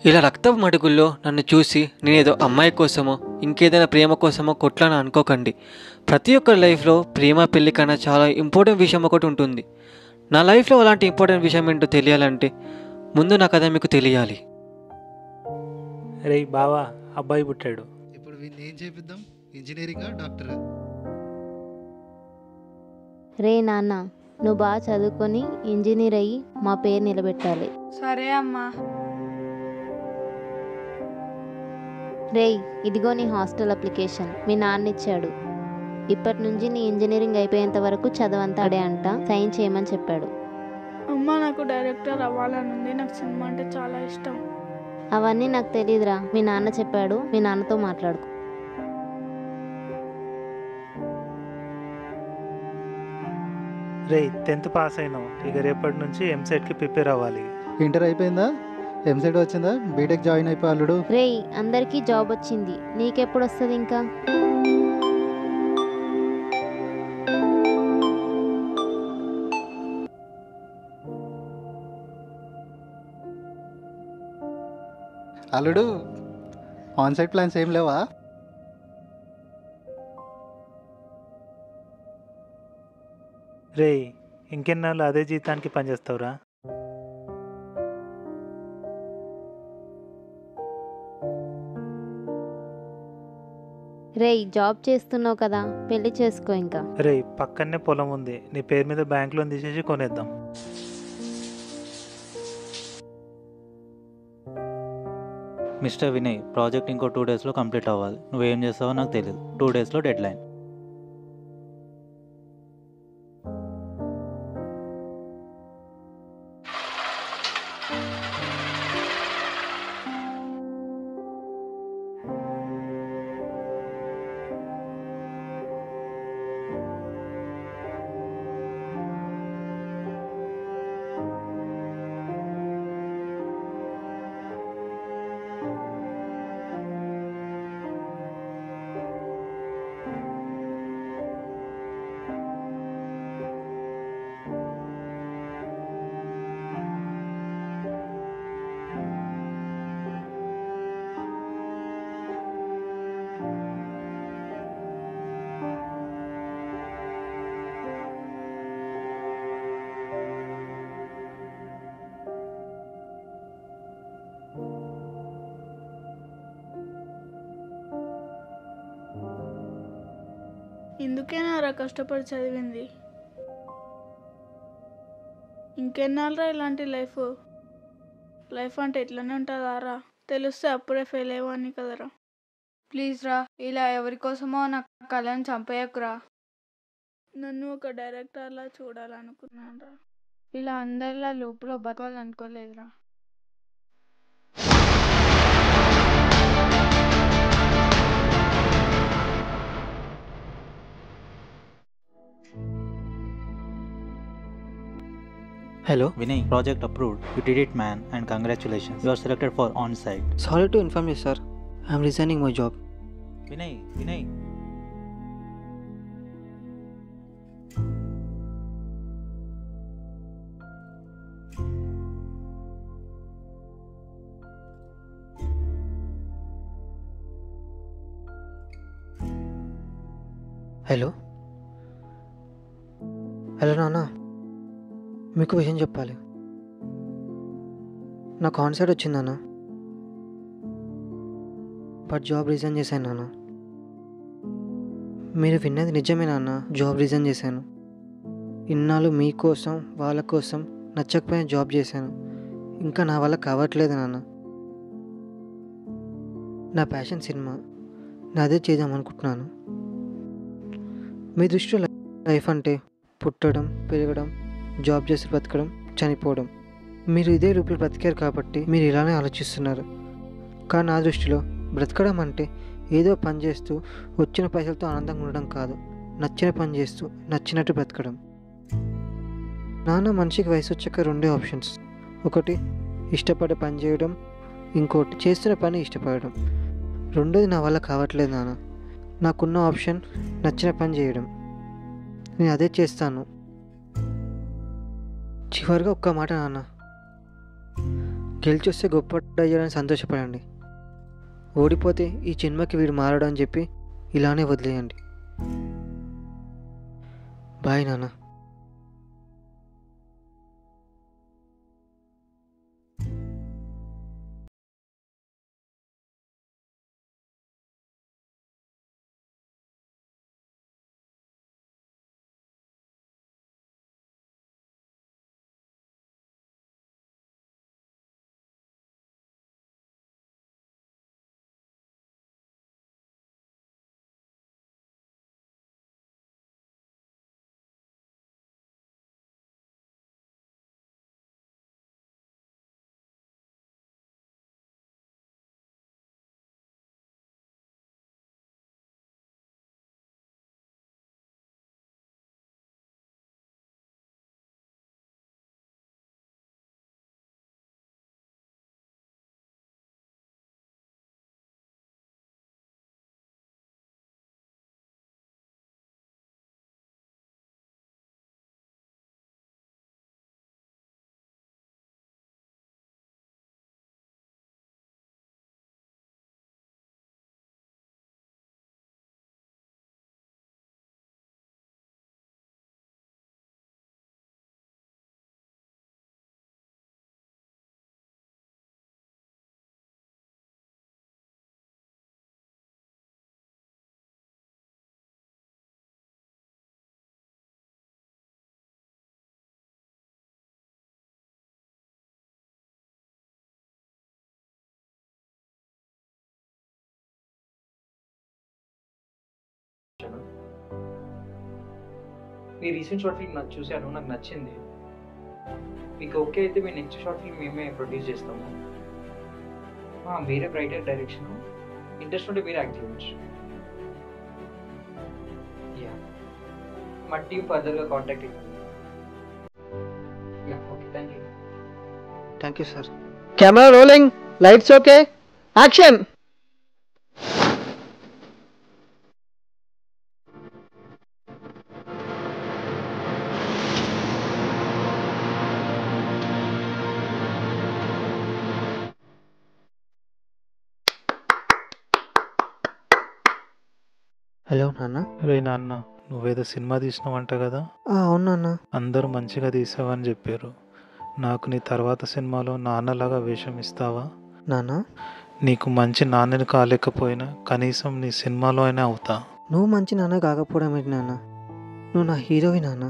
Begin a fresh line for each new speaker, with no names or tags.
ఇలా రక్తపు మడుగుల్లో నన్ను చూసి నేనేదో అమ్మాయి కోసమో ఇంకేదైనా ప్రేమ కోసమో కొట్లాని అనుకోకండి. ప్రతి ఒక్కరి లైఫ్లో ప్రేమ పెళ్లి కన్నా చాలా ఇంపార్టెంట్ విషయం ఒకటి ఉంటుంది. నా లైఫ్లో అలాంటి ఇంపార్టెంట్ విషయం ఏంటో తెలియాలంటే ముందు నా కథ మీకు తెలియాలి.
రే బావా, అబ్బాయి పుట్టాడు.
ఇప్పుడు వీడిని ఏం చేపిద్దాం? ఇంజనీరింగా డాక్టరా?
రే నాన్న, నువ్వు బాగా చదువుకొని ఇంజనీర్ అయ్యి మా పేరు నిలబెట్టాలి.
సరే అమ్మా.
రేయ్, ఇదిగో నీ హాస్టల్ అప్లికేషన్ మీ నాన్న ఇచ్చాడు. ఇప్పటి నుంచి నీ ఇంజనీరింగ్ అయిపోయేంత వరకు చదవంతాడే అంట, సైన్ చేయమని చెప్పాడు.
అమ్మ, నాకు డైరెక్టర్ అవ్వాలనుంది. నాకు సినిమా అంటే చాలా ఇష్టం.
అవన్నీ నాకు తెలియదురా, మీ నాన్న చెప్పాడు, మీ నాన్నతో మాట్లాడుకో.
రే 10th పాస్ అయినావు, ఇక రేపటి నుంచి ఎంసెట్కి ప్రిపేర్ అవ్వాలి.
ఇంటర్ అయిపోయిందా? ఎంసెట్ వచ్చిందా? బీటెక్ జాయిన్ అయిపోయి అల్లుడు.
రేయ్, అందరికీ జాబ్ వచ్చింది, నీకెప్పుడు వస్తుంది ఇంకా?
అల్లుడు, ఆన్ సైట్ ప్లాన్స్ ఏం లేవా?
రే, ఇంకెన్నాళ్ళు అదే జీతానికి పనిచేస్తావురా?
రేయ్, జాబ్ చేస్తున్నావు కదా, పెళ్లి చేసుకో ఇంకా.
రే, పక్కనే పొలం ఉంది, నీ పేరు మీద బ్యాంక్ లోన్ తీసేసి కొనేద్దాం.
మిస్టర్ వినయ్, ప్రాజెక్ట్ ఇంకో 2 డేస్లో కంప్లీట్ అవ్వాలి. నువ్వేం చేస్తావో నాకు తెలియదు. 2 డేస్లో డెడ్ లైన్.
ఇందుకేనారా కష్టపడి చదివింది? ఇంకెన్నాళ్ళరా ఇలాంటి లైఫ్ అంటే ఇట్లనే ఉంటుందారా? తెలిస్తే అప్పుడే ఫెయిల్ అయ్యేవాడిని కదరా. ప్లీజ్ రా, ఇలా ఎవరి కోసమో నా కళను చంపేయకురా. నన్ను ఒక డైరెక్టర్లా చూడాలనుకున్నాను రా. ఇలా అందరిలా లూప్లో బతకాలనుకోలేదురా.
Hello.
Vinay, project approved. You did it, man, and congratulations. You are selected for on-site.
Sorry to inform you, sir. I am resigning my job.
Vinay.
Hello నాన్న, మీకు విషయం చెప్పాలి. నాకు ఆన్సైట్ వచ్చింది నాన్న, బట్ జాబ్ రిజైన్ చేశాను నాన్న. మీరు విన్నది నిజమే నాన్న, జాబ్ రిజైన్ చేశాను. ఇన్నాళ్ళు మీకోసం వాళ్ళ కోసం నచ్చకపోయిన జాబ్ చేశాను. ఇంకా నా వల్ల కావట్లేదు నాన్న. నా ప్యాషన్ సినిమా, నాదే చేద్దాం అనుకుంటున్నాను. మీ దృష్టిలో లైఫ్ అంటే పుట్టడం, పెరగడం, జాబ్ చేసి బ్రతకడం, చనిపోవడం. మీరు ఇదే రూపులు బ్రతికారు కాబట్టి మీరు ఇలానే ఆలోచిస్తున్నారు. కానీ నా దృష్టిలో బ్రతకడం అంటే ఏదో పని చేస్తూ వచ్చిన పైసలతో ఆనందంగా ఉండడం కాదు, నచ్చిన పని చేస్తూ నచ్చినట్టు బ్రతకడం. నాన్న, మనిషికి వయసు వచ్చాక 2 ఆప్షన్స్. ఒకటి ఇష్టపడే పని చేయడం, ఇంకోటి చేస్తున్న పని ఇష్టపడడం. రెండోది నా వల్ల కావట్లేదు నాన్న. నాకున్న ఆప్షన్ నచ్చిన పని చేయడం. నేను అదే చేస్తాను. చివరిగా ఒక్క మాట నాన్న, గెలిచొస్తే గొప్ప అయ్యాడని సంతోషపడండి. ఓడిపోతే ఈ జన్మకి వీడు మారడు అని చెప్పి ఇలానే వదిలేయండి. బాయ్ నాన్న.
మీ రీసెంట్ షార్ట్ ఫిల్మ్ నాకు చూశాను, నాకు నచ్చింది. మీకు ఓకే అయితే మీ నెక్స్ట్ షార్ట్ ఫిల్మ్ మేమే ప్రొడ్యూస్ చేస్తాము. మీరే రైటర్, డైరెక్షన్, ఇంట్రెస్ట్ ఉంటే మీరే యాక్ట్ చేయవచ్చు. యా, మా టీమ్ ఫర్దర్గా కాంటాక్ట్ అయ్యింది. Yeah, okay, thank you.
Thank you sir. Camera rolling, lights okay, action. Hello నాన్న.
రే నాన్న, నువ్వేదో సినిమా తీసినావంట కదా,
అవును నాన్న.
అందరూ మంచిగా తీసావని చెప్పారు. నాకు నీ తర్వాత సినిమాలో నాన్నలాగా వేషం ఇస్తావా?
నాన్న,
నీకు మంచి నాన్నని కాలేకపోయినా కనీసం నీ సినిమాలో అయినా అవుతా.
నువ్వు మంచి నాన్న కాకపోవడం ఏంటి నాన్న? నువ్వు నా హీరోవి నాన్న.